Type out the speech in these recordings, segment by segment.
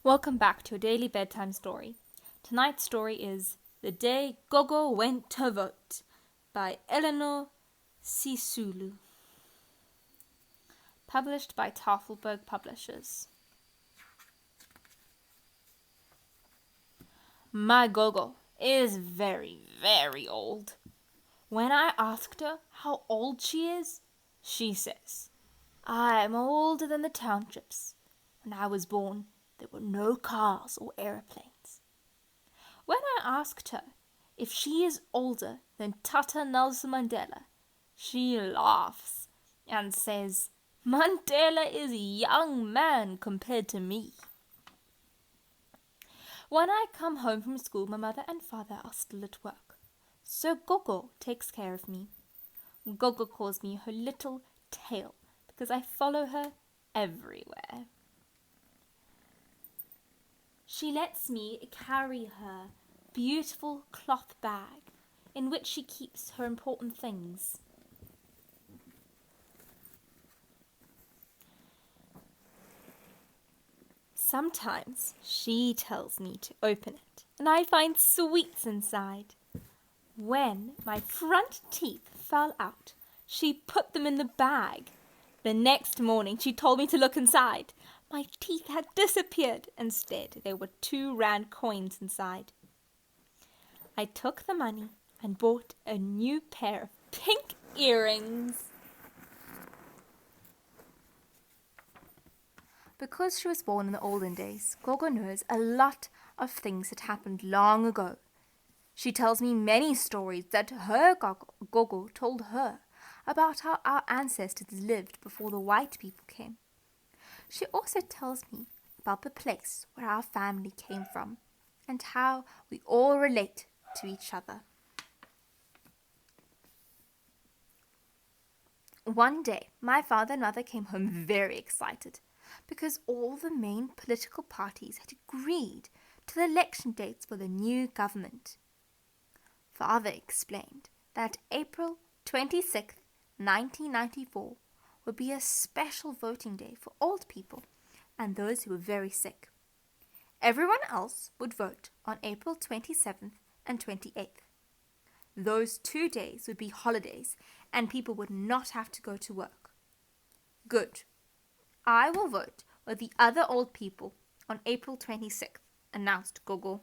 Welcome back to a daily bedtime story. Tonight's story is The Day Gogo Went to Vote by Eleanor Sisulu. Published by Tafelberg Publishers. My Gogo is very, very old. When I asked her how old she is, she says, I'm older than the townships. When I was born, there were no cars or aeroplanes. When I asked her if she is older than Tata Nelson Mandela, she laughs and says, Mandela is a young man compared to me. When I come home from school, my mother and father are still at work, so Gogo takes care of me. Gogo calls me her little tail because I follow her everywhere. She lets me carry her beautiful cloth bag in which she keeps her important things. Sometimes she tells me to open it, and I find sweets inside. When my front teeth fell out, she put them in the bag. The next morning she told me to look inside. My teeth had disappeared. Instead, there were 2 rand coins inside. I took the money and bought a new pair of pink earrings. Because she was born in the olden days, Gogo knows a lot of things that happened long ago. She tells me many stories that her Gogo told her about how our ancestors lived before the white people came. She also tells me about the place where our family came from and how we all relate to each other. One day, my father and mother came home very excited because all the main political parties had agreed to the election dates for the new government. Father explained that April 26th, 1994 would be a special voting day for old people and those who were very sick. Everyone else would vote on April 27th and 28th. Those 2 days would be holidays and people would not have to go to work. Good. I will vote with the other old people on April 26th, announced Gogo.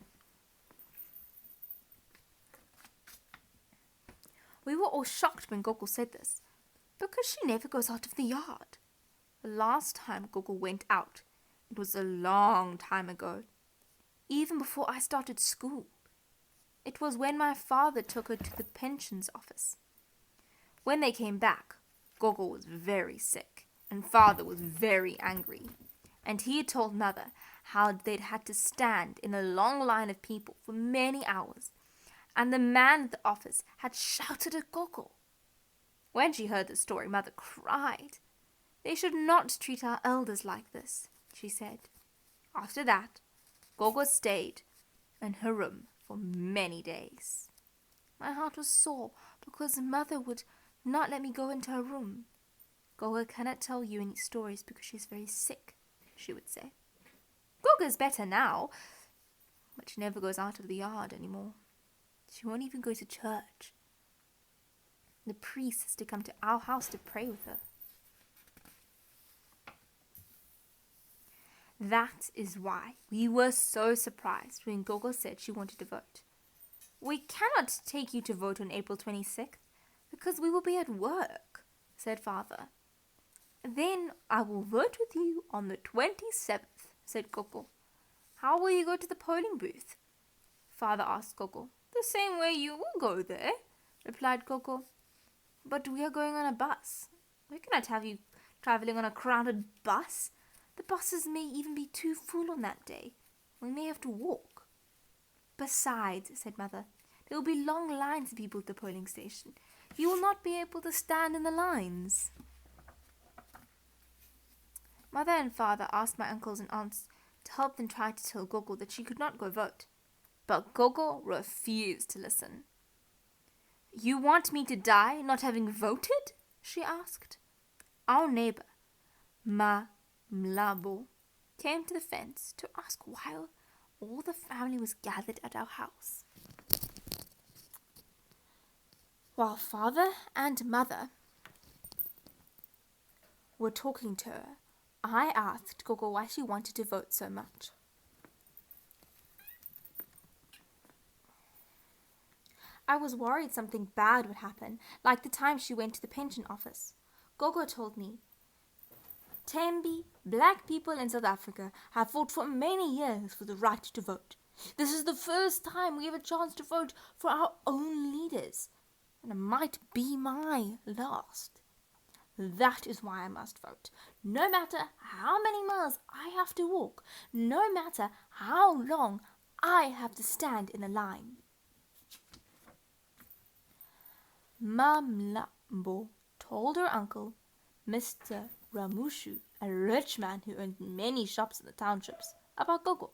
We were all shocked when Gogo said this, because she never goes out of the yard. The last time Gogo went out, it was a long time ago, even before I started school. It was when my father took her to the pensions office. When they came back, Gogo was very sick, and father was very angry. And he had told mother how they'd had to stand in a long line of people for many hours, and the man at the office had shouted at Gogo. When she heard the story, mother cried. They should not treat our elders like this, she said. After that, Gogo stayed in her room for many days. My heart was sore because mother would not let me go into her room. Gogo cannot tell you any stories because she's very sick, she would say. Gogo's better now, but she never goes out of the yard anymore. She won't even go to church. The priest has to come to our house to pray with her. That is why we were so surprised when Gogo said she wanted to vote. We cannot take you to vote on April 26th because we will be at work, said father. Then I will vote with you on the 27th, said Gogo. How will you go to the polling booth? Father asked Gogo. The same way you will go there, replied Gogo. But we are going on a bus. We cannot have you travelling on a crowded bus. The buses may even be too full on that day. We may have to walk. Besides, said mother, there will be long lines of people at the polling station. You will not be able to stand in the lines. Mother and father asked my uncles and aunts to help them try to tell Gogo that she could not go vote. But Gogo refused to listen. You want me to die not having voted? She asked. Our neighbor, Ma Mlabo, came to the fence to ask why all the family was gathered at our house. While father and mother were talking to her, I asked Gogo why she wanted to vote so much. I was worried something bad would happen, like the time she went to the pension office. Gogo told me, Tembi, black people in South Africa have fought for many years for the right to vote. This is the first time we have a chance to vote for our own leaders, and it might be my last. That is why I must vote. No matter how many miles I have to walk, no matter how long I have to stand in a line. Mamlambo told her uncle, Mr. Ramushu, a rich man who owned many shops in the townships, about Gogo.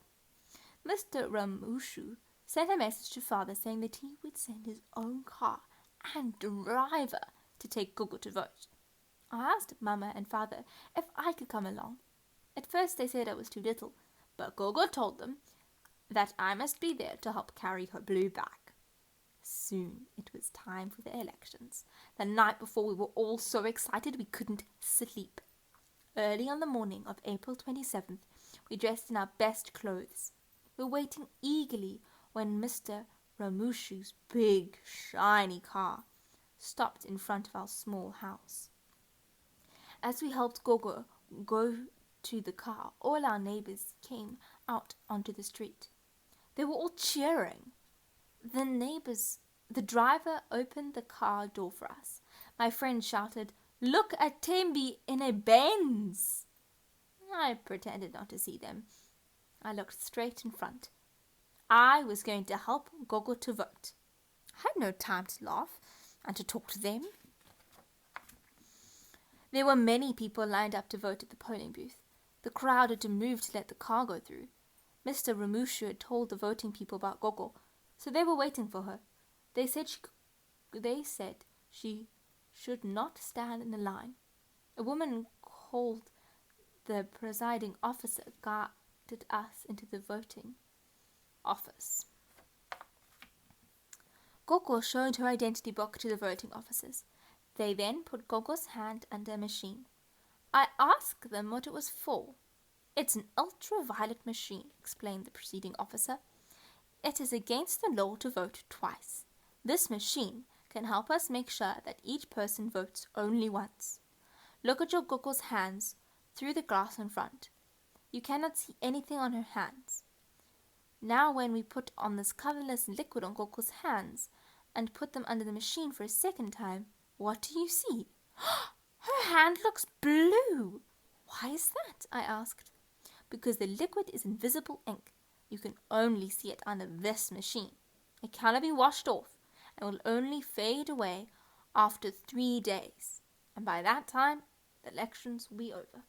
Mr. Ramushu sent a message to father saying that he would send his own car and driver to take Gogo to vote. I asked Mama and father if I could come along. At first they said I was too little, but Gogo told them that I must be there to help carry her blue bag. Soon it was time for the elections. The night before we were all so excited we couldn't sleep. Early on the morning of April 27th, we dressed in our best clothes. We were waiting eagerly when Mr. Ramushu's big, shiny car stopped in front of our small house. As we helped Gogo go to the car, all our neighbors came out onto the street. They were all cheering. The driver opened the car door for us. My friend shouted, "Look at Tembi in a Benz!" I pretended not to see them. I looked straight in front. I was going to help Gogo to vote. I had no time to laugh and to talk to them. There were many people lined up to vote at the polling booth. The crowd had to move to let the car go through. Mr. Ramushu had told the voting people about Gogo, so they were waiting for her. They said she should not stand in the line. A woman called the presiding officer guided us into the voting office. Gogo showed her identity book to the voting officers. They then put Gogo's hand under a machine. I asked them what it was for. "It's an ultraviolet machine," explained the preceding officer. "It is against the law to vote twice. This machine can help us make sure that each person votes only once. Look at your Gogo's hands through the glass in front. You cannot see anything on her hands. Now when we put on this colorless liquid on Gogo's hands and put them under the machine for a second time, what do you see? Her hand looks blue. Why is that?" I asked. "Because the liquid is invisible ink. You can only see it under this machine. It cannot be washed off and will only fade away after 3 days. And by that time, the elections will be over."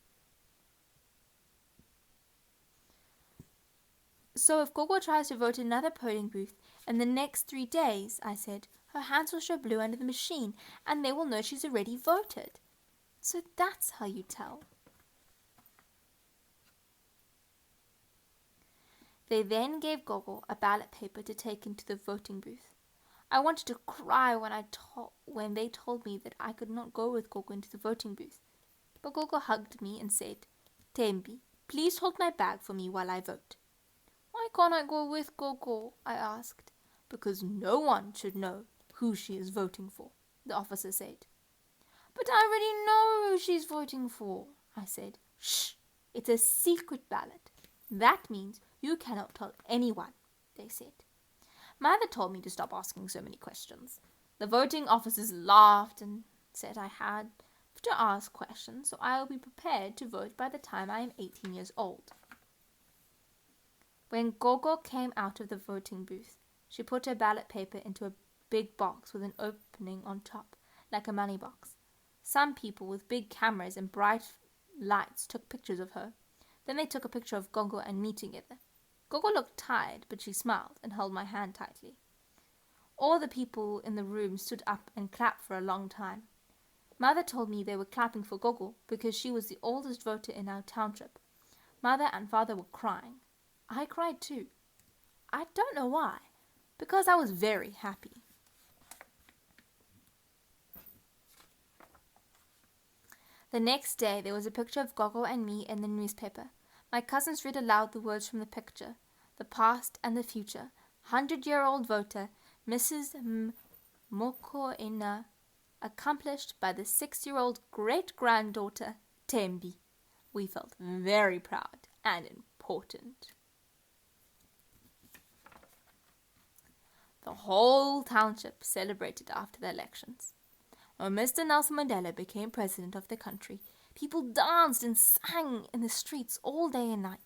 "So if Gogo tries to vote in another polling booth in the next 3 days," I said, "her hands will show blue under the machine and they will know she's already voted. So that's how you tell." They then gave Gogo a ballot paper to take into the voting booth. I wanted to cry when they told me that I could not go with Gogo into the voting booth. But Gogo hugged me and said, "Tembi, please hold my bag for me while I vote." "Why can't I go with Gogo?" I asked. "Because no one should know who she is voting for," the officer said. "But I already know who she's voting for," I said. "Shh! It's a secret ballot. That means you cannot tell anyone," they said. Mother told me to stop asking so many questions. The voting officers laughed and said I had to ask questions, so I will be prepared to vote by the time I am 18 years old. When Gogo came out of the voting booth, she put her ballot paper into a big box with an opening on top, like a money box. Some people with big cameras and bright lights took pictures of her. Then they took a picture of Gogo and me together. Gogo looked tired, but she smiled and held my hand tightly. All the people in the room stood up and clapped for a long time. Mother told me they were clapping for Gogo because she was the oldest voter in our township. Mother and Father were crying. I cried too. I don't know why, because I was very happy. The next day there was a picture of Gogo and me in the newspaper. My cousins read aloud the words from the picture. The past and the future. 100-year-old voter, Mrs. Mokoena, accomplished by the 6-year-old great-granddaughter, Tembi. We felt very proud and important. The whole township celebrated after the elections. When Mr. Nelson Mandela became president of the country, people danced and sang in the streets all day and night.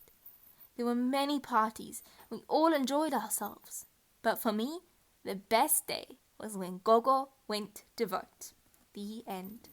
There were many parties. We all enjoyed ourselves. But for me, the best day was when Gogo went to vote. The end.